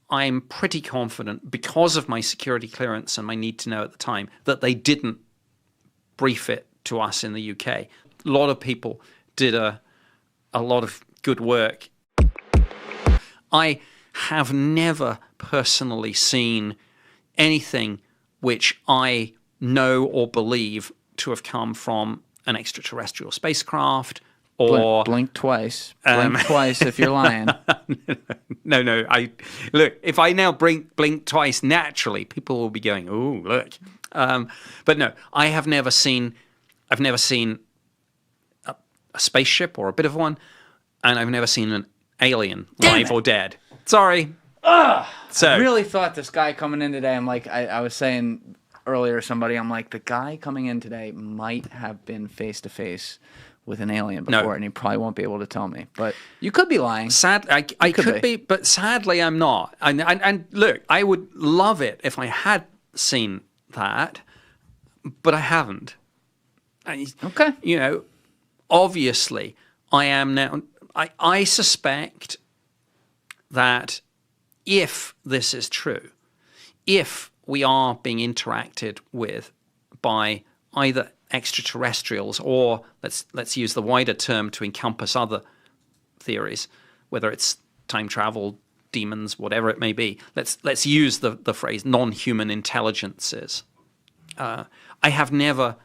I'm pretty confident, because of my security clearance and my need to know at the time, that they didn't brief it to us in the UK. A lot of people did a lot of good work. I have never personally seen anything which I know or believe to have come from an extraterrestrial spacecraft or... Blink twice. Blink twice if you're lying. No. Look, if I now blink twice naturally, people will be going, "Oh, look." But no, I've never seen a spaceship or a bit of one, and I've never seen an alien, live or dead. Sorry. So I really thought this guy coming in today, I'm like, I was saying earlier to somebody, I'm like, the guy coming in today might have been face-to-face with an alien before, and he probably won't be able to tell me. But you could be lying. I could be, but sadly I'm not. And look, I would love it if I had seen that, but I haven't. Okay. You know, obviously, I am now... I suspect that if this is true, if we are being interacted with by either extraterrestrials or let's use the wider term to encompass other theories, whether it's time travel, demons, whatever it may be. Let's use the phrase non-human intelligences. I have never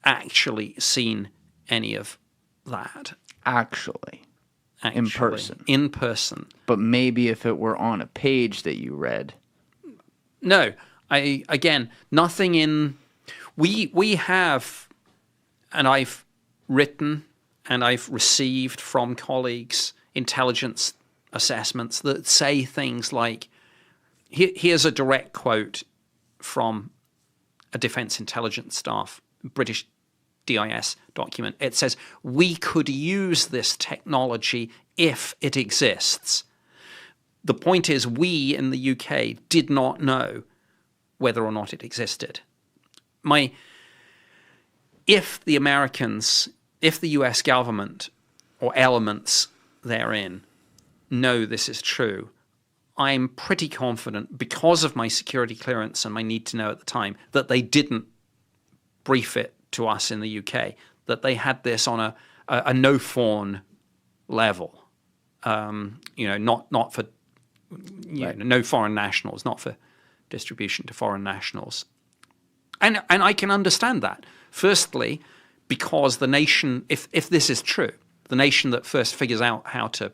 actually seen any of that. Actually, in person. But maybe if it were on a page that you read. No, nothing in... We have, and I've written and I've received from colleagues intelligence assessments that say things like, here's a direct quote from a Defence Intelligence Staff, British DIS document. It says, "We could use this technology if it exists." The point is, we in the UK did not know whether or not it existed. If the Americans, if the US government or elements therein know this is true, I'm pretty confident, because of my security clearance and my need to know at the time, that they didn't brief it to us in the UK, that they had this on a no-fawn level. Not for no foreign nationals, not for distribution to foreign nationals. And I can understand that. Firstly, because the nation, if this is true, the nation that first figures out how to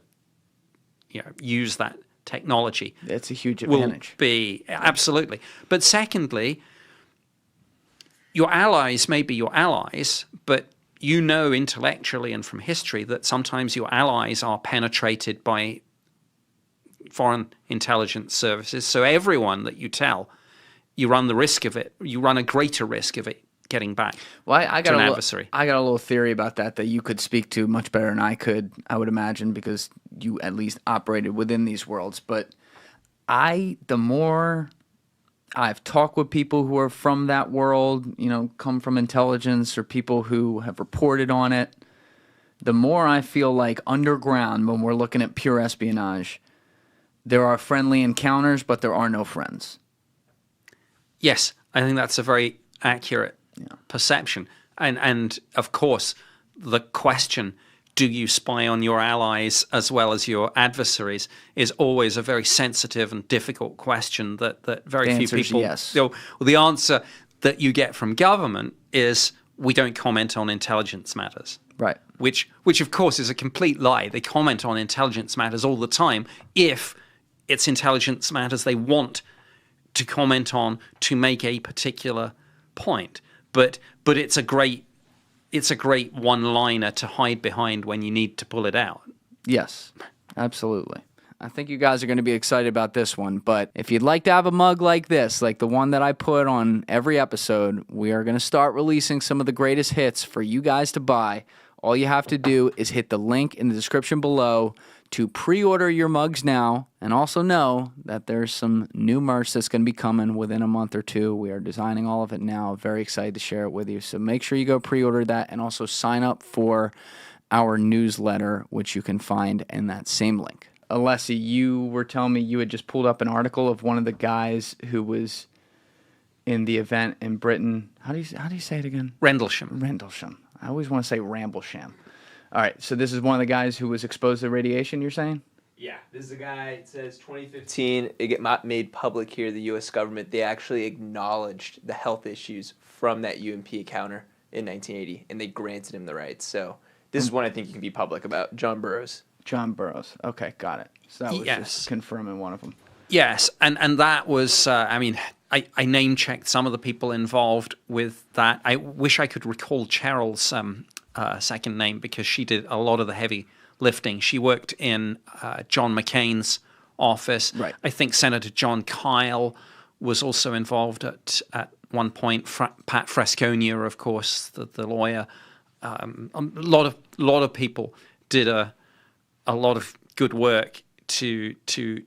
use that technology, that's a huge advantage. Will be absolutely. But secondly, your allies may be your allies, but you know intellectually and from history that sometimes your allies are penetrated by foreign intelligence services. So everyone that you tell, you run the risk of it. You run a greater risk of it getting back to an adversary. I got a little theory about that you could speak to much better than I could, I would imagine, because you at least operated within these worlds. But the more I've talked with people who are from that world, come from intelligence, or people who have reported on it, the more I feel like underground, when we're looking at pure espionage, there are friendly encounters, but there are no friends. Yes, I think that's a very accurate perception. And of course, the question, do you spy on your allies as well as your adversaries, is always a very sensitive and difficult question that very few people... Yes. The answer that you get from government is, we don't comment on intelligence matters. Right. Which of course is a complete lie. They comment on intelligence matters all the time if it's intelligence matters they want to comment on to make a particular point. But it's a great one-liner to hide behind when you need to pull it out. Yes, absolutely. I think you guys are going to be excited about this one, but if you'd like to have a mug like this, like the one that I put on every episode, we are going to start releasing some of the greatest hits for you guys to buy. All you have to do is hit the link in the description below to pre-order your mugs now, and also know that there's some new merch that's going to be coming within a month or two. We are designing all of it now. Very excited to share it with you. So make sure you go pre-order that, and also sign up for our newsletter, which you can find in that same link. Alessi, you were telling me you had just pulled up an article of one of the guys who was in the event in Britain. How do you say it again? Rendlesham. Rendlesham. I always want to say Ramblesham. All right, so this is one of the guys who was exposed to radiation, you're saying? Yeah, this is a guy, it says 2015, it got made public here, the U.S. government, they actually acknowledged the health issues from that UMP encounter in 1980, and they granted him the rights. So this is one I think you can be public about, John Burroughs. John Burroughs. Okay, got it. So that was Yes. just confirming one of them. Yes, and that was, I name-checked some of the people involved with that. I wish I could recall Cheryl's second name because she did a lot of the heavy lifting. She worked in John McCain's office. Right. I think Senator John Kyle was also involved at one point. Pat Fresconia, of course, the lawyer. A lot of people did a lot of good work to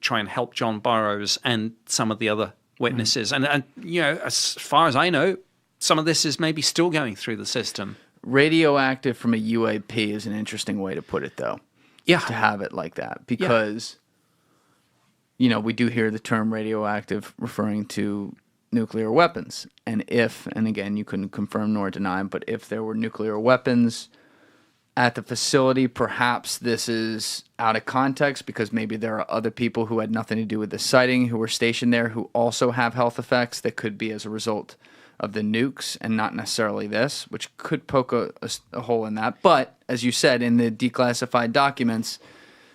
try and help John Burroughs and some of the other witnesses. And as far as I know, some of this is maybe still going through the system. Radioactive from a UAP is an interesting way to put it, though. Yeah. To have it like that. Because, we do hear the term radioactive referring to nuclear weapons. And again, you couldn't confirm nor deny, but if there were nuclear weapons at the facility, perhaps this is out of context because maybe there are other people who had nothing to do with the sighting who were stationed there who also have health effects that could be as a result of the nukes and not necessarily this, which could poke a hole in that. But as you said, in the declassified documents,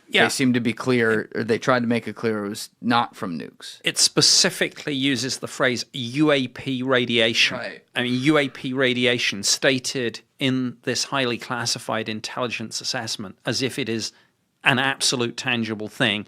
they seem to be clear, or they tried to make it clear it was not from nukes. It specifically uses the phrase UAP radiation. Right. I mean, UAP radiation stated in this highly classified intelligence assessment as if it is an absolute tangible thing